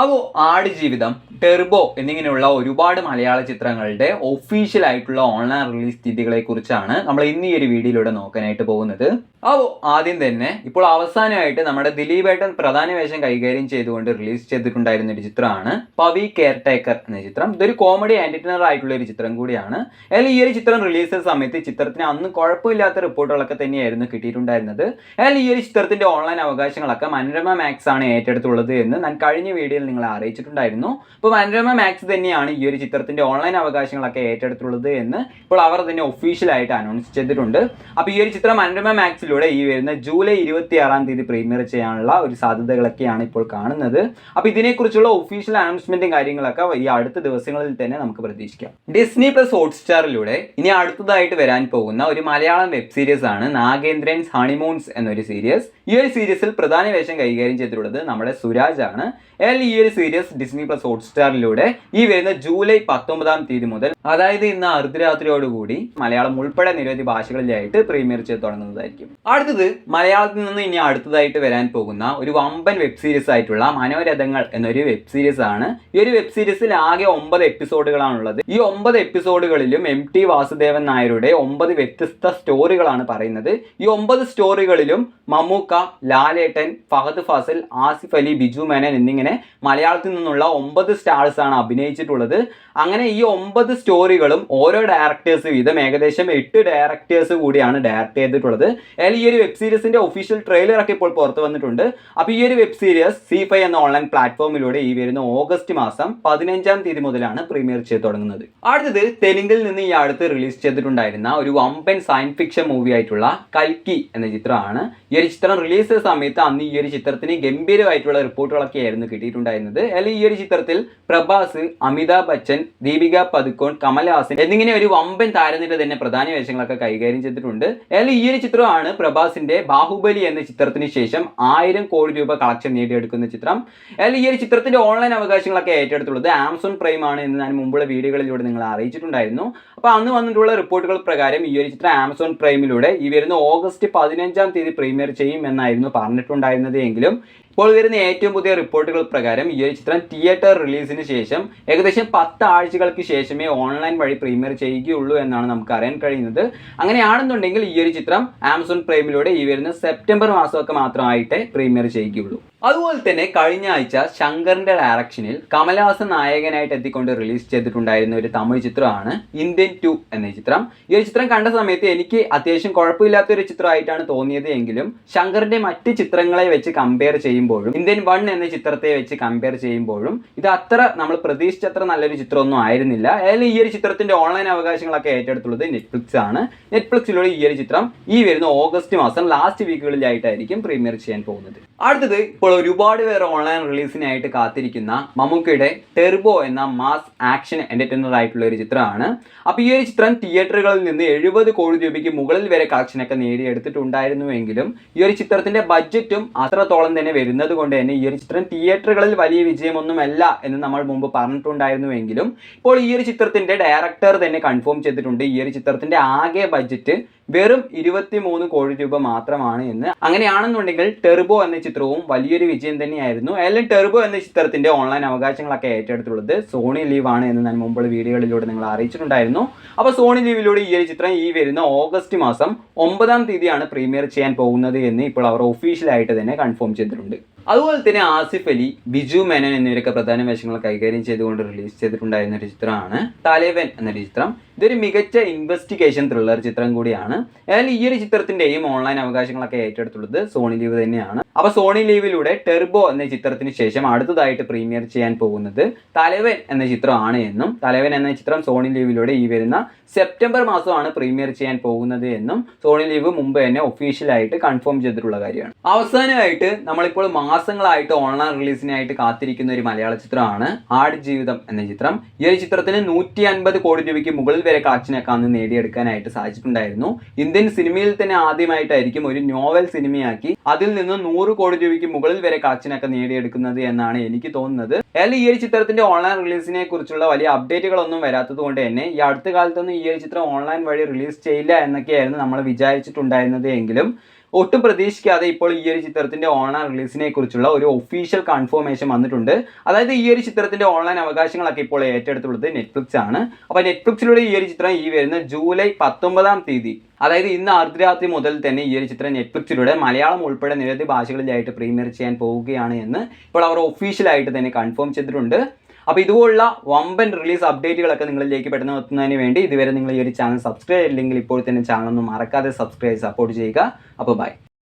അപ്പോൾ ആടുജീവിതം, ടെർബോ എന്നിങ്ങനെയുള്ള ഒരുപാട് മലയാള ചിത്രങ്ങളുടെ ഒഫീഷ്യൽ ആയിട്ടുള്ള ഓൺലൈൻ റിലീസ് തീയതികളെ കുറിച്ചാണ് നമ്മൾ ഇന്ന് ഈ ഒരു വീഡിയോയിലൂടെ നോക്കാനായിട്ട് പോകുന്നത്. അപ്പോൾ ആദ്യം തന്നെ ഇപ്പോൾ അവസാനമായിട്ട് നമ്മുടെ ദിലീപേട്ടൻ പ്രധാന വേഷം കൈകാര്യം ചെയ്തുകൊണ്ട് റിലീസ് ചെയ്തിട്ടുണ്ടായിരുന്ന ഒരു ചിത്രമാണ് പവി കെയർടേക്കർ എന്ന ചിത്രം. ഇതൊരു കോമഡി ആന്റിറ്റനർ ആയിട്ടുള്ള ഒരു ചിത്രം കൂടിയാണ്. അതിൽ ഈ ഒരു ചിത്രം റിലീസ് ചെയ്ത സമയത്ത് ചിത്രത്തിന് അന്ന് കുഴപ്പമില്ലാത്ത റിപ്പോർട്ടുകളൊക്കെ തന്നെയായിരുന്നു കിട്ടിയിട്ടുണ്ടായിരുന്നത്. അതിൽ ഈ ഒരു ചിത്രത്തിന്റെ ഓൺലൈൻ അവകാശങ്ങളൊക്കെ മനോരമ മാക്സ് ആണ് ഏറ്റെടുത്തുള്ളത് എന്ന് ഞാൻ കഴിഞ്ഞ വീഡിയോയിൽ നിങ്ങളെ അറിയിച്ചിട്ടുണ്ടായിരുന്നു. ഇപ്പോൾ മനോരമ മാക്സ് തന്നെയാണ് ഈ ഒരു ചിത്രത്തിന്റെ ഓൺലൈൻ അവകാശങ്ങളൊക്കെ ഏറ്റെടുത്തുള്ളത് എന്ന് ഇപ്പോൾ അവർ തന്നെ ഒഫീഷ്യലായിട്ട് അനൗൺസ് ചെയ്തിട്ടുണ്ട്. അപ്പോൾ ഈ ഒരു ചിത്രം മനോരമ മാക്സിലൂടെ ഈ വരുന്ന ജൂലൈ 26 പ്രീമിയർ ചെയ്യാനുള്ള ഒരു സാധ്യതകളൊക്കെയാണ് ഇപ്പോൾ കാണുന്നത്. അപ്പോൾ ഇതിനെക്കുറിച്ചുള്ള ഒഫീഷ്യൽ അനൗൺസ്മെന്റും കാര്യങ്ങളൊക്കെ ഈ അടുത്ത ദിവസങ്ങളിൽ തന്നെ നമുക്ക് പ്രതീക്ഷിക്കാം. ഡിസ്നി പ്ലസ് ഹോട്ട്സ്റ്റാറിലൂടെ ഇനി അടുത്തതായിട്ട് വരാൻ പോകുന്ന ഒരു മലയാളം വെബ് സീരീസ് ആണ് നാഗേന്ദ്രൻസ് ഹണിമൂൺസ് എന്നൊരു സീരീസ്. ഈ ഒരു സീരീസിൽ പ്രധാന വേഷം കൈകാര്യം ചെയ്തിട്ടുള്ളത് നമ്മുടെ സുരാജ് ആണ്. ഈ ഒരു സീരീസ് ഡിസ്നി പ്ലസ് ഹോട്ട്സ്റ്റാറിലൂടെ ഈ വരുന്ന ജൂലൈ 19 മുതൽ, അതായത് ഇന്ന് അർദ്ധരാത്രിയോടുകൂടി മലയാളം ഉൾപ്പെടെ നിരവധി ഭാഷകളിലായിട്ട് പ്രീമിയർ ചെയ്ത് തുടങ്ങുന്നതായിരിക്കും. അടുത്തത് മലയാളത്തിൽ നിന്ന് ഇനി അടുത്തതായിട്ട് വരാൻ പോകുന്ന ഒരു വമ്പൻ വെബ് സീരീസ് ആയിട്ടുള്ള മനോരഥങ്ങൾ എന്നൊരു വെബ് സീരീസ് ആണ്. ഈ ഒരു വെബ് സീരീസിൽ ആകെ 9 എപ്പിസോഡുകളാണുള്ളത്. ഈ 9 എപ്പിസോഡുകളിലും MT വാസുദേവൻ നായരുടെ 9 വ്യത്യസ്ത സ്റ്റോറികളാണ് പറയുന്നത്. ഈ 9 സ്റ്റോറികളിലും മമ്മൂക്ക, ലാലേട്ടൻ, ഫഹദ് ഫാസിൽ, ആസിഫ് അലി, ബിജു മേനൻ എന്നിങ്ങനെ മലയാളത്തിൽ നിന്നുള്ള 9 സ്റ്റാർസ് ആണ് അഭിനയിച്ചിട്ടുള്ളത്. അങ്ങനെ ഈ 9 സ്റ്റോറികളും ഓരോ ഡയറക്ടേഴ്സ് വീതം ഏകദേശം 8 ഡയറക്ടേഴ്സ് കൂടിയാണ് ഡയറക്ട് ചെയ്തിട്ടുള്ളത്. ഈ ഒരു വെബ് സീരീസിന്റെ ഒഫീഷ്യൽ ട്രെയിലർ ഒക്കെ ഇപ്പോൾ പുറത്തു വന്നിട്ടുണ്ട്. അപ്പോൾ ഈ ഒരു വെബ് സീരീസ് C5 എന്ന ഓൺലൈൻ പ്ലാറ്റ്ഫോമിലൂടെ ഈ വരുന്ന ഓഗസ്റ്റ് മാസം 15 മുതലാണ് പ്രീമിയർ ചെയ്ത് തുടങ്ങുന്നത്. അടുത്തത് തെലുങ്കിൽ നിന്ന് ഈ അടുത്ത് റിലീസ് ചെയ്തിട്ടുണ്ടായിരുന്ന ഒരു വമ്പൻ സയൻസ് ഫിക്ഷൻ മൂവി ആയിട്ടുള്ള കൽക്കി എന്ന ചിത്രമാണ്. ഈ ഒരു ചിത്രം റിലീസ് ചെയ്ത സമയത്ത് അന്ന് ഈ ഒരു ചിത്രത്തിന് ഗംഭീരമായിട്ടുള്ള റിപ്പോർട്ടുകളൊക്കെ ആയിരുന്നു കിട്ടിയിട്ടുണ്ടായിരുന്നത്. ഈ ഒരു ചിത്രത്തിൽ പ്രഭാസ്, അമിതാഭ് ബച്ചൻ, ദീപിക പദുക്കോൺ, കമൽഹാസൻ എന്നിങ്ങനെ ഒരു വമ്പൻ താരനിര തന്നെ പ്രധാന വേഷങ്ങളൊക്കെ കൈകാര്യം ചെയ്തിട്ടുണ്ട്. ഈ ഒരു ചിത്രമാണ് പ്രഭാസിന്റെ ബാഹുബലി എന്ന ചിത്രത്തിന് ശേഷം 1000 കോടി രൂപ കളക്ഷൻ നേടിയെടുക്കുന്ന ചിത്രം. ഈ ഒരു ചിത്രത്തിന്റെ ഓൺലൈൻ അവകാശങ്ങളൊക്കെ ഏറ്റെടുത്തുള്ളത് ആമസോൺ പ്രൈം ആണ് എന്ന് ഞാൻ മുമ്പുള്ള വീഡിയോകളിലൂടെ നിങ്ങളെ അറിയിച്ചിട്ടുണ്ടായിരുന്നു. അപ്പോൾ അന്ന് വന്നിട്ടുള്ള റിപ്പോർട്ടുകൾ പ്രകാരം ഈ ഒരു ചിത്രം ആമസോൺ പ്രൈമിലൂടെ ഈ വരുന്ന ഓഗസ്റ്റ് 15 പ്രീമിയർ ചെയ്യും എന്നായിരുന്നു പറഞ്ഞിട്ടുണ്ടായിരുന്നത്. എങ്കിലും ഇപ്പോൾ വരുന്ന ഏറ്റവും പുതിയ റിപ്പോർട്ടുകൾ പ്രകാരം ഈ ഒരു ചിത്രം തിയേറ്റർ റിലീസിന് ശേഷം ഏകദേശം 10 ആഴ്ചകൾക്ക് ശേഷമേ ഓൺലൈൻ വഴി പ്രീമിയർ ചെയ്യുകയുള്ളൂ എന്നാണ് നമുക്ക് അറിയാൻ കഴിയുന്നത്. അങ്ങനെയാണെന്നുണ്ടെങ്കിൽ ഈ ഒരു ചിത്രം ആമസോൺ പ്രൈമിലൂടെ ഈ വരുന്ന സെപ്റ്റംബർ മാസമൊക്കെ മാത്രമായിട്ടേ പ്രീമിയർ ചെയ്യുകയുള്ളൂ. അതുപോലെ തന്നെ കഴിഞ്ഞ ആഴ്ച ശങ്കറിന്റെ ഡയറക്ഷനിൽ കമൽഹാസൻ നായകനായിട്ട് എത്തിക്കൊണ്ട് റിലീസ് ചെയ്തിട്ടുണ്ടായിരുന്ന ഒരു തമിഴ് ചിത്രമാണ് ഇന്ത്യൻ 2 എന്ന ചിത്രം. ഈ ഒരു ചിത്രം കണ്ട സമയത്ത് എനിക്ക് അത്യാവശ്യം കുഴപ്പമില്ലാത്തൊരു ചിത്രമായിട്ടാണ് തോന്നിയത്. എങ്കിലും ശങ്കറിന്റെ മറ്റ് ചിത്രങ്ങളെ വെച്ച് കമ്പയർ ചെയ്യുമ്പോഴും ഇന്ത്യൻ 1 എന്ന ചിത്രത്തെ വെച്ച് കമ്പയർ ചെയ്യുമ്പോഴും ഇത് അത്ര നമ്മൾ പ്രതീക്ഷിച്ചത്ര നല്ലൊരു ചിത്രമൊന്നും ആയിരുന്നില്ല. ഈ ഒരു ചിത്രത്തിന്റെ ഓൺലൈൻ അവകാശങ്ങളൊക്കെ ഏറ്റെടുത്തുള്ളത് നെറ്റ്ഫ്ലിക്സ് ആണ്. നെറ്റ്ഫ്ലിക്സിലൂടെ ഈ ഒരു ചിത്രം ഈ വരുന്ന ഓഗസ്റ്റ് മാസം ലാസ്റ്റ് വീക്കുകളിലായിട്ടായിരിക്കും പ്രീമിയർ ചെയ്യാൻ പോകുന്നത്. അടുത്തത് ഇപ്പോൾ ഒരുപാട് പേർ ഓൺലൈൻ റിലീസിനായിട്ട് കാത്തിരിക്കുന്ന മമ്മൂക്കയുടെ ടെർബോ എന്ന മാസ് ആക്ഷൻ എന്റർടൈനർ ആയിട്ടുള്ള ഒരു ചിത്രമാണ്. അപ്പോൾ ഈ ഒരു ചിത്രം തിയേറ്ററുകളിൽ നിന്ന് 70 കോടി രൂപയ്ക്ക് മുകളിൽ വരെ കളക്ഷനൊക്കെ നേടിയെടുത്തിട്ടുണ്ടായിരുന്നുവെങ്കിലും ഈ ഒരു ചിത്രത്തിന്റെ ബഡ്ജറ്റും അത്രത്തോളം തന്നെ വരുന്നത് കൊണ്ട് തന്നെ ഈ ഒരു ചിത്രം തിയേറ്ററുകളിൽ വലിയ വിജയമൊന്നുമല്ല എന്ന് നമ്മൾ മുമ്പ് പറഞ്ഞിട്ടുണ്ടായിരുന്നുവെങ്കിലും ഇപ്പോൾ ഈ ഒരു ചിത്രത്തിന്റെ ഡയറക്ടർ തന്നെ കൺഫേം ചെയ്തിട്ടുണ്ട് ഈ ഒരു ചിത്രത്തിന്റെ ആകെ ബഡ്ജറ്റ് വെറും 23 കോടി രൂപ മാത്രമാണ് എന്ന്. അങ്ങനെയാണെന്നുണ്ടെങ്കിൽ ടെർബോ എന്ന ചിത്രവും വലിയൊരു വിജയം തന്നെയായിരുന്നു. ടെർബോ എന്ന ചിത്രത്തിന്റെ ഓൺലൈൻ അവകാശങ്ങളൊക്കെ ഏറ്റെടുത്തുള്ളത് സോണി ലീവ് ആണ് എന്ന് ഞാൻ മുമ്പുള്ള വീഡിയോകളിലൂടെ നിങ്ങൾ അറിയിച്ചിട്ടുണ്ടായിരുന്നു. അപ്പോൾ സോണി ലീവിലൂടെ ഈ ഒരു ചിത്രം ഈ വരുന്ന ഓഗസ്റ്റ് മാസം 9 പ്രീമിയർ ചെയ്യാൻ പോകുന്നത് എന്ന് ഇപ്പോൾ അവർ ഒഫീഷ്യലായിട്ട് തന്നെ കൺഫേം ചെയ്തിട്ടുണ്ട്. അതുപോലെ തന്നെ ആസിഫ് അലി, ബിജു മേനൻ എന്നിവരൊക്കെ പ്രധാന വേഷങ്ങൾ കൈകാര്യം ചെയ്തുകൊണ്ട് റിലീസ് ചെയ്തിട്ടുണ്ടായിരുന്ന ഒരു ചിത്രമാണ് തലേവൻ എന്നൊരു ചിത്രം. ഇതൊരു മികച്ച ഇൻവെസ്റ്റിഗേഷൻ ത്രില്ലർ ചിത്രം കൂടിയാണ്. ഈ ഒരു ചിത്രത്തിന്റെയും ഓൺലൈൻ അവകാശങ്ങളൊക്കെ ഏറ്റെടുത്തുള്ളത് സോണി ലീവ് തന്നെയാണ്. അപ്പോൾ സോണി ലീവിലൂടെ ടെർബോ എന്ന ചിത്രത്തിന് ശേഷം അടുത്തതായിട്ട് പ്രീമിയർ ചെയ്യാൻ പോകുന്നത് തലേവൻ എന്ന ചിത്രമാണ് എന്നും തലേവൻ എന്ന ചിത്രം സോണി ലീവിലൂടെ ഈ വരുന്ന സെപ്റ്റംബർ മാസമാണ് പ്രീമിയർ ചെയ്യാൻ പോകുന്നത് എന്നും സോണി ലീവ് മുമ്പ് തന്നെ ഒഫീഷ്യലായിട്ട് കൺഫേം ചെയ്തിട്ടുള്ള കാര്യമാണ്. അവസാനമായിട്ട് നമ്മളിപ്പോൾ മാസങ്ങളായിട്ട് ഓൺലൈൻ റിലീസിനായിട്ട് കാത്തിരിക്കുന്ന ഒരു മലയാള ചിത്രമാണ് ആടുജീവിതം എന്ന ചിത്രം. ഈ ഒരു ചിത്രത്തിന് 150 കോടി രൂപയ്ക്ക് മുകളിൽ വരെ കളക്ഷനൊക്കെ അന്ന് നേടിയെടുക്കാനായിട്ട് സാധിച്ചിട്ടുണ്ടായിരുന്നു. ഇന്ത്യൻ സിനിമയിൽ തന്നെ ആദ്യമായിട്ടായിരിക്കും ഒരു നോവൽ സിനിമയാക്കി അതിൽ നിന്ന് 100 കോടി രൂപയ്ക്ക് മുകളിൽ വരെ കളക്ഷനൊക്കെ നേടിയെടുക്കുന്നത് എന്നാണ് എനിക്ക് തോന്നുന്നത്. ഈ ഒരു ചിത്രത്തിന്റെ ഓൺലൈൻ റിലീസിനെ കുറിച്ചുള്ള വലിയ അപ്ഡേറ്റുകളൊന്നും വരാത്തത് കൊണ്ട് തന്നെ ഈ അടുത്ത കാലത്തൊന്നും ഈ ഒരു ചിത്രം ഓൺലൈൻ വഴി റിലീസ് ചെയ്യില്ല എന്നൊക്കെയായിരുന്നു നമ്മൾ വിചാരിച്ചിട്ടുണ്ടായിരുന്നത്. എങ്കിലും ഒട്ടും പ്രതീക്ഷിക്കാതെ ഇപ്പോൾ ഈ ഒരു ചിത്രത്തിന്റെ ഓൺലൈൻ റിലീസിനെ കുറിച്ചുള്ള ഒരു ഒഫീഷ്യൽ കൺഫർമേഷൻ വന്നിട്ടുണ്ട്. അതായത് ഈ ഒരു ചിത്രത്തിന്റെ ഓൺലൈൻ അവകാശങ്ങളൊക്കെ ഇപ്പോൾ ഏറ്റെടുത്തുള്ളത് നെറ്റ്ഫ്ലിക്സ് ആണ്. അപ്പോൾ നെറ്റ്ഫ്ലിക്സിലൂടെ ഈ ഒരു ചിത്രം ഈ വരുന്ന ജൂലൈ 19-ാം തീയതി, അതായത് ഇന്ന് അർദ്ധരാത്രി മുതൽ തന്നെ ഈ ഒരു ചിത്രം നെറ്റ്ഫ്ലിക്സിലൂടെ മലയാളം ഉൾപ്പെടെ നിരവധി ഭാഷകളിലായിട്ട് പ്രീമിയർ ചെയ്യാൻ പോവുകയാണ് എന്ന് ഇപ്പോൾ അവർ ഒഫീഷ്യലായിട്ട് തന്നെ കൺഫേം ചെയ്തിട്ടുണ്ട്. അപ്പോൾ ഇതുപോലുള്ള വമ്പൻ റിലീസ് അപ്ഡേറ്റുകളൊക്കെ നിങ്ങളിലേക്ക് പെട്ടെന്ന് എത്തുന്നതിന് വേണ്ടി ഇതുവരെ നിങ്ങൾ ഈ ഒരു ചാനൽ സബ്സ്ക്രൈബ് ചെയ്തില്ലെങ്കിൽ ഇപ്പോൾ തന്നെ ചാനൽ ഒന്നും മറക്കാതെ സബ്സ്ക്രൈബ് സപ്പോർട്ട് ചെയ്യുക. അപ്പോൾ ബൈ.